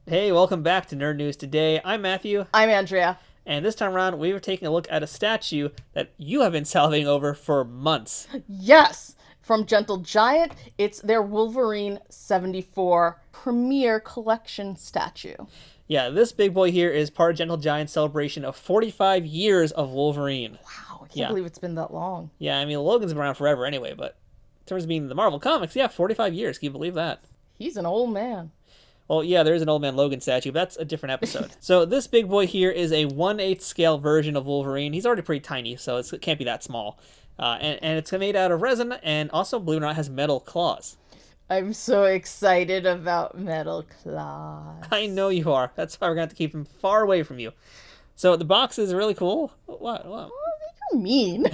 Hey, welcome back to Nerd News Today. I'm Matthew, I'm Andrea. and this time around we were taking a look at a statue that you have been salivating over for months. Yes, from Gentle Giant, it's their Wolverine 74 Premier Collection statue. Yeah, this big boy here is part of Gentle Giant's celebration of 45 years of Wolverine. Wow, I can't Yeah. believe it's been that long. Yeah, I mean, Logan's been around forever anyway, but in terms of being the Marvel Comics, yeah, 45 years. Can you believe that? He's an old man. Well, yeah, there is an Old Man Logan statue, but that's a different episode. So this big boy here is a 1/8 scale version of Wolverine. He's already pretty tiny, so it can't be that small. And it's made out of resin, and also, believe it or not, has metal claws. I'm so excited about Metal Claws. I know you are. That's why we're going to have to keep him far away from you. So the box is really cool. What? You're mean.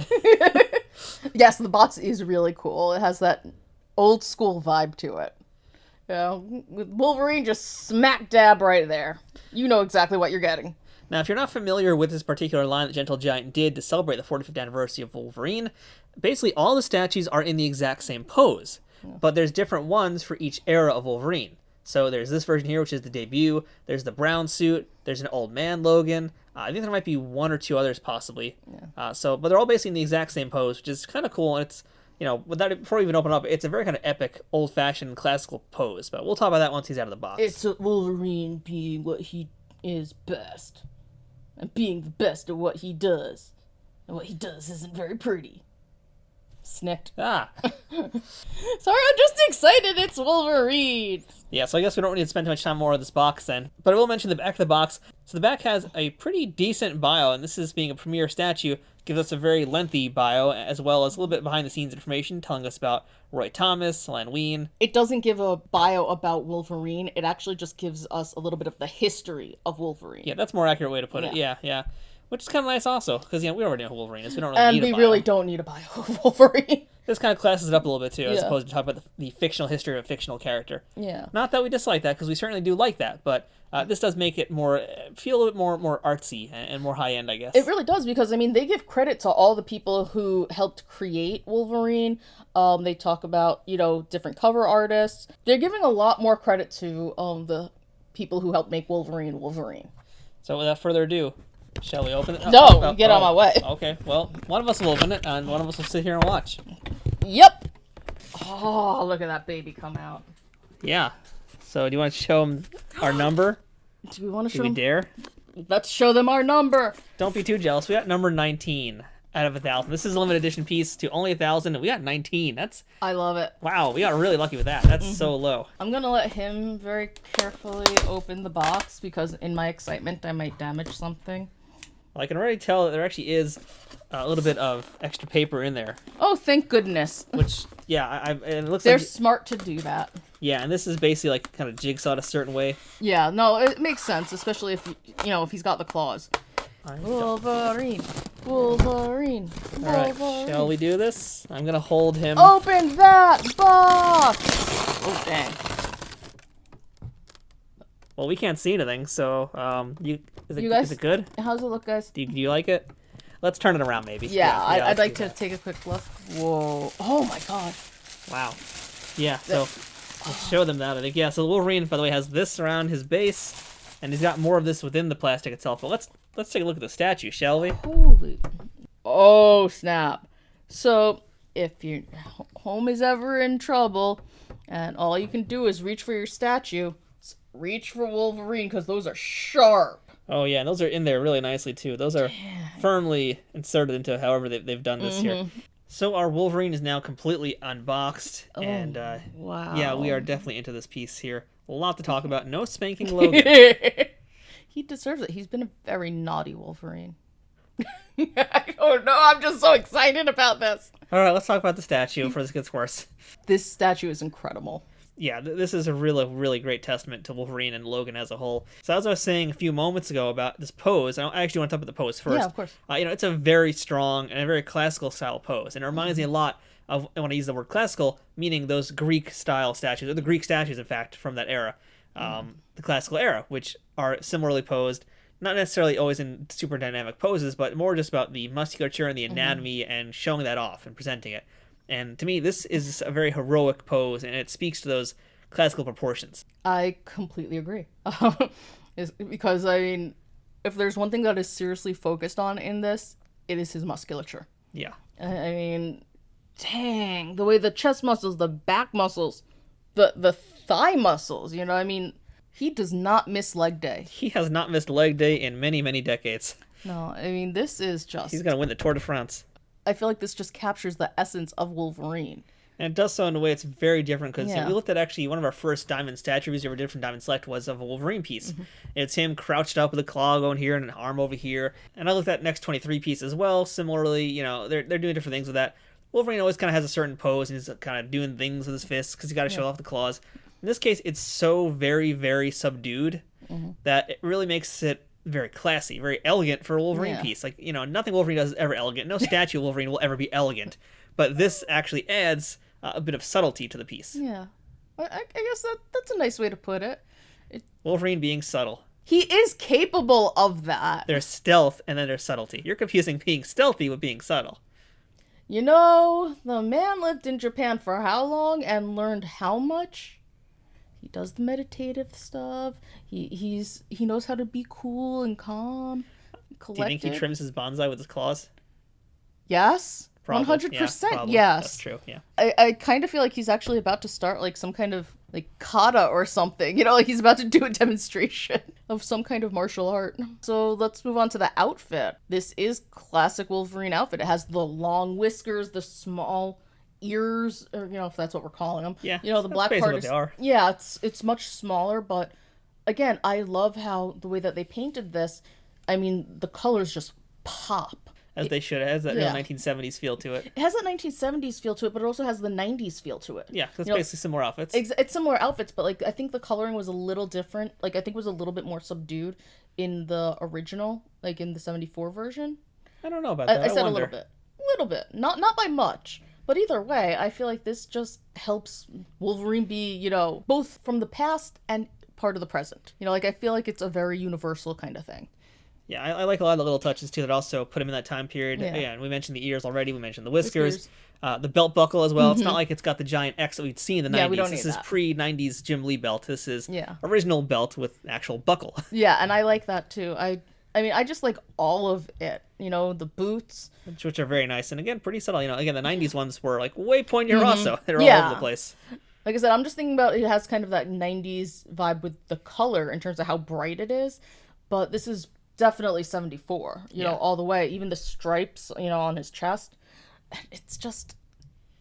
Yes, the box is really cool. It has that old school vibe to it. You know, with Wolverine just smack dab right there. You know exactly what you're getting. Now, if you're not familiar with this particular line that Gentle Giant did to celebrate the 45th anniversary of Wolverine, basically all the statues are in the exact same pose, but there's different ones for each era of Wolverine. So there's this version here, which is the debut. There's the brown suit. There's an old man Logan. I think there might be one or two others possibly. Yeah. But they're all basically in the exact same pose, which is kind of cool. And it's, before we even open up, it's a very kind of epic, old-fashioned, classical pose. But we'll talk about that once he's out of the box. It's Wolverine being what he is best. And being the best at what he does. And what he does isn't very pretty. Snicked. Ah. Sorry, I'm just excited it's Wolverine. Yeah, so I guess we don't need to spend too much time more on this box then. But I will mention the back of the box. So the back has a pretty decent bio, and this is being a premier statue, gives us a very lengthy bio, as well as a little bit behind-the-scenes information telling us about Roy Thomas, Len Wein. It doesn't give a bio about Wolverine. It actually just gives us a little bit of the history of Wolverine. Yeah, that's a more accurate way to put it. Yeah. Which is kind of nice also, because we already know who Wolverine is. We don't really need a bio. And we really don't need a bio of Wolverine. This kind of classes it up a little bit too, as Yeah. opposed to talking about the fictional history of a fictional character. Yeah. Not that we dislike that, because we certainly do like that, but this does make it feel a little bit more artsy and more high-end, I guess. It really does, because, I mean, they give credit to all the people who helped create Wolverine. They talk about, different cover artists. They're giving a lot more credit to the people who helped make Wolverine. So without further ado, shall we open it? No, get out of my way. Okay, well, one of us will open it, and one of us will sit here and watch. Yep. Oh, look at that baby come out. Yeah. So do you want to show them our number? Do we want to Do show we them? dare? Let's show them our number. Don't be too jealous. We got number 19 out of 1,000. This is a limited edition piece to only 1,000, and we got 19. I love it. Wow, we got really lucky with that. That's so low. I'm going to let him very carefully open the box, because in my excitement, I might damage something. Well, I can already tell that there actually is a little bit of extra paper in there, Oh, thank goodness. which, yeah, it looks They're like... smart to do that. Yeah, and this is basically like kind of jigsawed a certain way. Yeah, no, it makes sense, especially if if he's got the claws. All Wolverine. right, shall we do this? I'm going to hold him... Open that box! Oh, dang. Well, we can't see anything, so is guys- it good? How's it look, guys? Do you like it? Let's turn it around, maybe. Yeah, I'd let's like do to that. take a quick look. Whoa. Oh, my God. Wow. Yeah, so let's show them that. I think so. Wolverine, by the way, has this around his base, and he's got more of this within the plastic itself. But let's take a look at the statue, shall we? Holy. Oh, snap. So, if your home is ever in trouble, and all you can do is reach for your statue, reach for Wolverine, because those are sharp. Oh yeah, and those are in there really nicely too. Those are firmly inserted into however they've done this here. So our Wolverine is now completely unboxed, and Wow. yeah, we are definitely into this piece here. A lot to talk about. No spanking Logan. He deserves it. He's been a very naughty Wolverine. Oh no, I'm just so excited about this. All right, let's talk about the statue before this gets worse. This statue is incredible. Yeah, this is a really, really great testament to Wolverine and Logan as a whole. So as I was saying a few moments ago about this pose, I actually want to talk about the pose first. Yeah, of course. It's a very strong and a very classical style pose, and it reminds me a lot of, when I use the word classical, meaning those Greek style statues, or the Greek statues, in fact, from that era, the classical era, which are similarly posed, not necessarily always in super dynamic poses, but more just about the musculature and the anatomy and showing that off and presenting it. And to me, this is a very heroic pose, and it speaks to those classical proportions. I completely agree. Is because I mean, if there's one thing that is seriously focused on in this, it is his musculature. Yeah. I mean, dang, the way the chest muscles, the back muscles, the thigh muscles, you know, I mean, he does not miss leg day. He has not missed leg day in many, many decades. No, I mean, this is just... He's going to win the Tour de France. I feel like this just captures the essence of Wolverine. And it does so in a way it's very different, because we looked at actually one of our first Diamond statue reviews we ever did from Diamond Select was of a Wolverine piece. It's him crouched up with a claw going here and an arm over here. And I looked at next 23 piece as well. Similarly, you know, they're doing different things with that. Wolverine always kind of has a certain pose, and he's kind of doing things with his fists because he's got to show off the claws. In this case, it's so very, very subdued that it really makes it very classy, very elegant for a Wolverine piece. Like, you know, nothing Wolverine does is ever elegant. No statue of Wolverine will ever be elegant. But this actually adds a bit of subtlety to the piece. Yeah. I guess that's a nice way to put it. Wolverine being subtle. He is capable of that. There's stealth and then there's subtlety. You're confusing being stealthy with being subtle. You know, the man lived in Japan for how long and learned how much? He does the meditative stuff. He knows how to be cool and calm, collected. Do you think he trims his bonsai with his claws? Yes. Probably. 100%, Yeah, yes. That's true, yeah. I kind of feel like he's actually about to start like some kind of like kata or something. You know, like he's about to do a demonstration of some kind of martial art. So let's move on to the outfit. This is classic Wolverine outfit. It has the long whiskers, the small ears, or you know, if that's what we're calling them. Yeah. You know, the black part is... Yeah, it's much smaller, but again, I love how the way that they painted this, I mean, the colors just pop. As they should. It has that real 1970s feel to it. It has that 1970s feel to it, but it also has the 90s feel to it. Yeah, because it's basically similar outfits. It's similar outfits, but like I think the coloring was a little different. Like I think it was a little bit more subdued in the original, like in the 74 version. I don't know about that. I said a little bit. Not by much. But either way, I feel like this just helps Wolverine be, you know, both from the past and part of the present. You know, like I feel like it's a very universal kind of thing. Yeah, I like a lot of the little touches, too, that also put him in that time period. Yeah, and we mentioned the ears already. We mentioned the whiskers. The belt buckle as well. It's not like it's got the giant X that we'd see in the 90s. Yeah, we don't need this is pre-90s Jim Lee belt. This is original belt with actual buckle. Yeah, and I like that, too. I mean, I just like all of it. You know, the boots. Which are very nice. And again, pretty subtle. You know, again, the 90s ones were like way pointier also. They're all over the place. Like I said, I'm just thinking about it has kind of that 90s vibe with the color in terms of how bright it is. But this is definitely 74, you know, all the way. Even the stripes, you know, on his chest. It's just,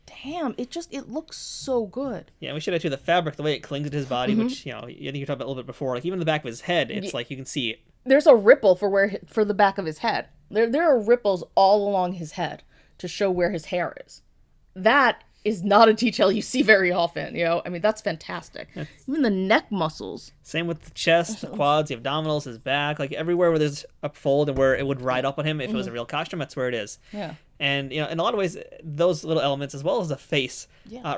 damn, it looks so good. Yeah, we should add to the fabric, the way it clings to his body, which, you know, I think you talked about a little bit before. Like, even the back of his head, it's like you can see it. There's a ripple for the back of his head. There are ripples all along his head to show where his hair is. That is not a detail you see very often, you know? I mean, that's fantastic. Even the neck muscles. Same with the chest, the quads, the abdominals, his back. Like, everywhere where there's a fold and where it would ride up on him if it was a real costume, that's where it is. Yeah. And, you know, in a lot of ways, those little elements, as well as the face,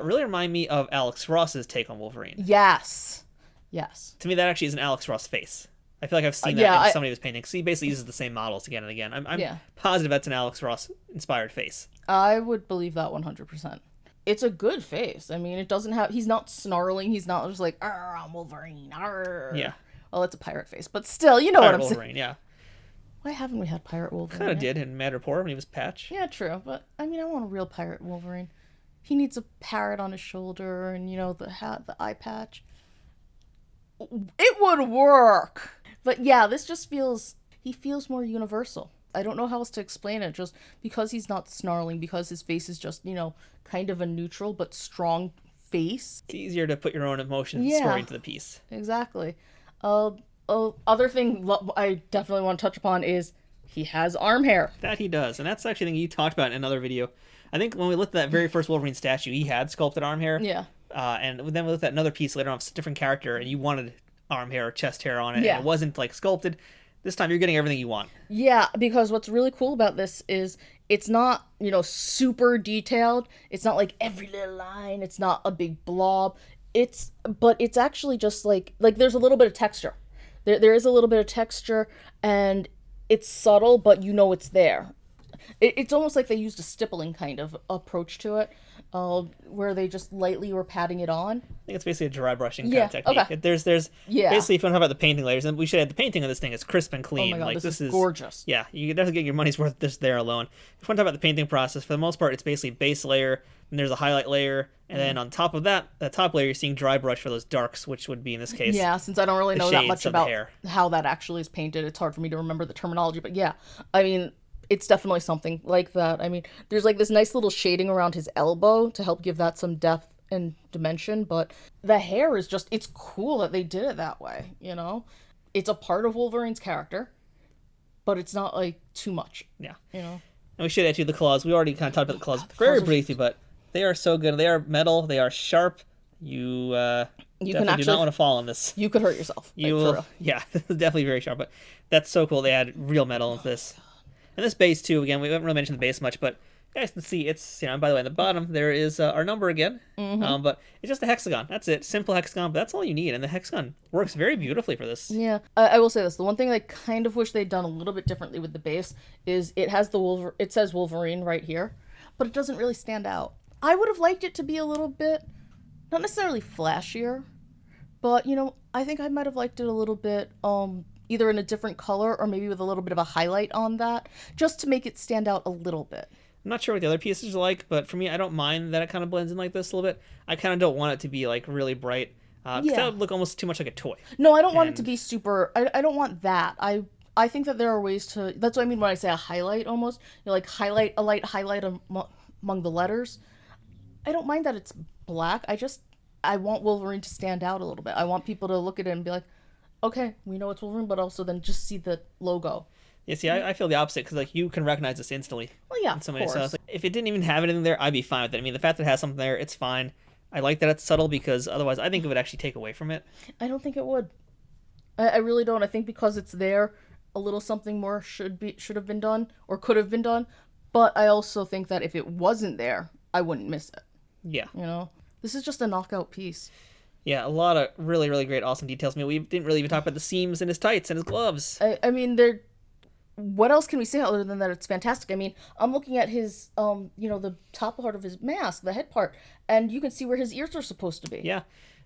really remind me of Alex Ross's take on Wolverine. Yes. To me, that actually is an Alex Ross face. I feel like I've seen that in so many of his paintings. He basically uses the same models again and again. I'm positive that's an Alex Ross-inspired face. I would believe that 100%. It's a good face. I mean, it doesn't have... He's not snarling. He's not just like, I'm Wolverine. Arr. Yeah. Well, it's a pirate face. But still, you know Pirate what I'm Wolverine, saying. Yeah. Why haven't we had Pirate Wolverine? Kind of did in Madripoor when he was Patch. Yeah, true. But, I mean, I want a real Pirate Wolverine. He needs a parrot on his shoulder and, you know, the hat, the eye patch. It would work! But yeah, this just feels... He feels more universal. I don't know how else to explain it. Just because he's not snarling, because his face is just, you know, kind of a neutral but strong face. It's easier to put your own emotion and story into the piece. Exactly. Other thing I definitely want to touch upon is he has arm hair. That he does. And that's actually a thing you talked about in another video. I think when we looked at that very first Wolverine statue, he had sculpted arm hair. Yeah. And then we looked at another piece later on of a different character, and you wanted arm hair or chest hair on it, yeah. and it wasn't, like, sculpted. This time you're getting everything you want. Yeah, because what's really cool about this is it's not, you know, super detailed. It's not like every little line. It's not a big blob. But it's actually just like there's a little bit of texture. There is a little bit of texture, and it's subtle, but you know it's there. It's almost like they used a stippling kind of approach to it, where they just lightly were patting it on. I think it's basically a dry brushing kind Yeah, of technique. okay. There's Yeah. basically, if you want to talk about the painting layers, and we should add the painting on this thing is crisp and Oh clean. my god, Like this is gorgeous. Yeah, you can definitely get your money's worth just there alone. If you want to talk about the painting process, for the most part, it's basically base layer, and there's a highlight layer, and then on top of that top layer, you're seeing dry brush for those darks, which would be in this case. Yeah, since I don't really the know that shades much of the about hair. how that actually is painted, it's hard for me to remember the terminology. But yeah, I mean, it's definitely something like that. I mean, there's like this nice little shading around his elbow to help give that some depth and dimension, but the hair is just, it's cool that they did it that way, you know? It's a part of Wolverine's character, but it's not like too much, Yeah. you know? And we should add to the claws. We already kind of talked about the claws very briefly, but they are so good. They are metal. They are sharp. You definitely do not want to fall on this. You could hurt yourself. You like, for will, real. yeah, this is definitely very sharp. But that's so cool. They add real metal into this, and this base too. Again, we haven't really mentioned the base much, but you guys can see it's, you know. By the way, at the bottom there is our number again, but it's just a hexagon. That's it, simple hexagon. But that's all you need, and the hexagon works very beautifully for this. Yeah, I will say this. The one thing I kind of wish they'd done a little bit differently with the base is it has it says Wolverine right here, but it doesn't really stand out. I would have liked it to be a little bit, not necessarily flashier, but, you know, I think I might have liked it a little bit, either in a different color or maybe with a little bit of a highlight on that, just to make it stand out a little bit. I'm not sure what the other pieces are like, but for me, I don't mind that it kind of blends in like this a little bit. I kind of don't want it to be like really bright, because that would look almost too much like a toy. No, I don't want it to be super, I don't want that. I think that there are ways to, that's what I mean when I say a highlight almost. You know, like highlight, a light highlight among the letters. I don't mind that it's black. I want Wolverine to stand out a little bit. I want people to look at it and be like, okay, we know it's Wolverine, but also then just see the logo. Yeah, see, I feel the opposite, because like you can recognize this instantly. Well, yeah, in some of ways. course. So it's like, if it didn't even have anything there, I'd be fine with it. I mean, the fact that it has something there, it's fine. I like that it's subtle, because otherwise I think it would actually take away from it. I don't think it would. I really don't. I think because it's there, a little something more should have been done or could have been done. But I also think that if it wasn't there, I wouldn't miss it. Yeah. You know, this is just a knockout piece. Yeah, a lot of really, really great, awesome details. I mean, we didn't really even talk about the seams in his tights and his gloves. I mean, what else can we say other than that it's fantastic? I mean, I'm looking at his, you know, the top part of his mask, the head part, and you can see where his ears are supposed to be. Yeah.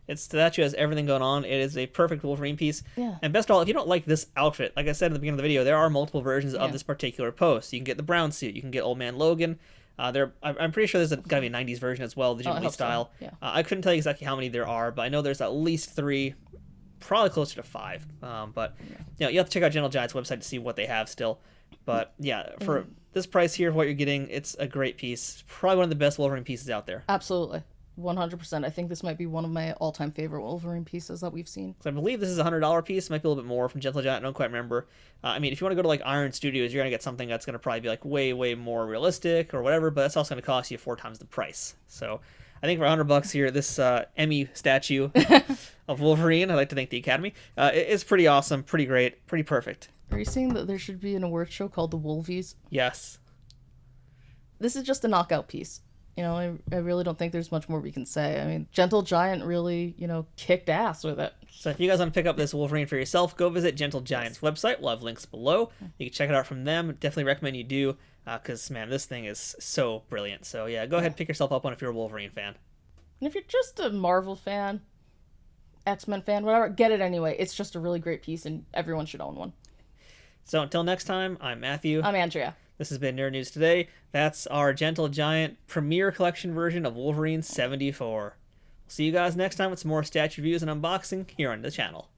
It's statue has everything going on. It is a perfect Wolverine piece. Yeah. And best of all, if you don't like this outfit, like I said at the beginning of the video, there are multiple versions of this particular pose. So you can get the brown suit. You can get Old Man Logan. I'm pretty sure there's got to be a 90s version as well, the Jim Lee style. So. Yeah. I couldn't tell you exactly how many there are, but I know there's at least 3, probably closer to 5. But you know, you have to check out Gentle Giant's website to see what they have still. But yeah, for this price here, what you're getting, it's a great piece. Probably one of the best Wolverine pieces out there. Absolutely. 100%. I think this might be one of my all-time favorite Wolverine pieces that we've seen. So I believe this is a $100 piece. It might be a little bit more from Gentle Giant. I don't quite remember. I mean, if you want to go to like Iron Studios, you're going to get something that's going to probably be like way, way more realistic or whatever, but it's also going to cost you 4 times the price. So I think for $100 here, this Emmy statue of Wolverine, I'd like to thank the Academy, is pretty awesome, pretty great, pretty perfect. Are you saying that there should be an award show called the Wolvies? Yes. This is just a knockout piece. You know, I really don't think there's much more we can say. I mean, Gentle Giant really, you know, kicked ass with it. So if you guys want to pick up this Wolverine for yourself, go visit Gentle Giant's website. We'll have links below. You can check it out from them. Definitely recommend you do, because, man, this thing is so brilliant. So, yeah, go ahead and pick yourself up one if you're a Wolverine fan. And if you're just a Marvel fan, X-Men fan, whatever, get it anyway. It's just a really great piece, and everyone should own one. So until next time, I'm Matthew. I'm Andrea. This has been Nerd News Today. That's our Gentle Giant Premier Collection version of Wolverine 74. We'll see you guys next time with some more statue reviews and unboxing here on the channel.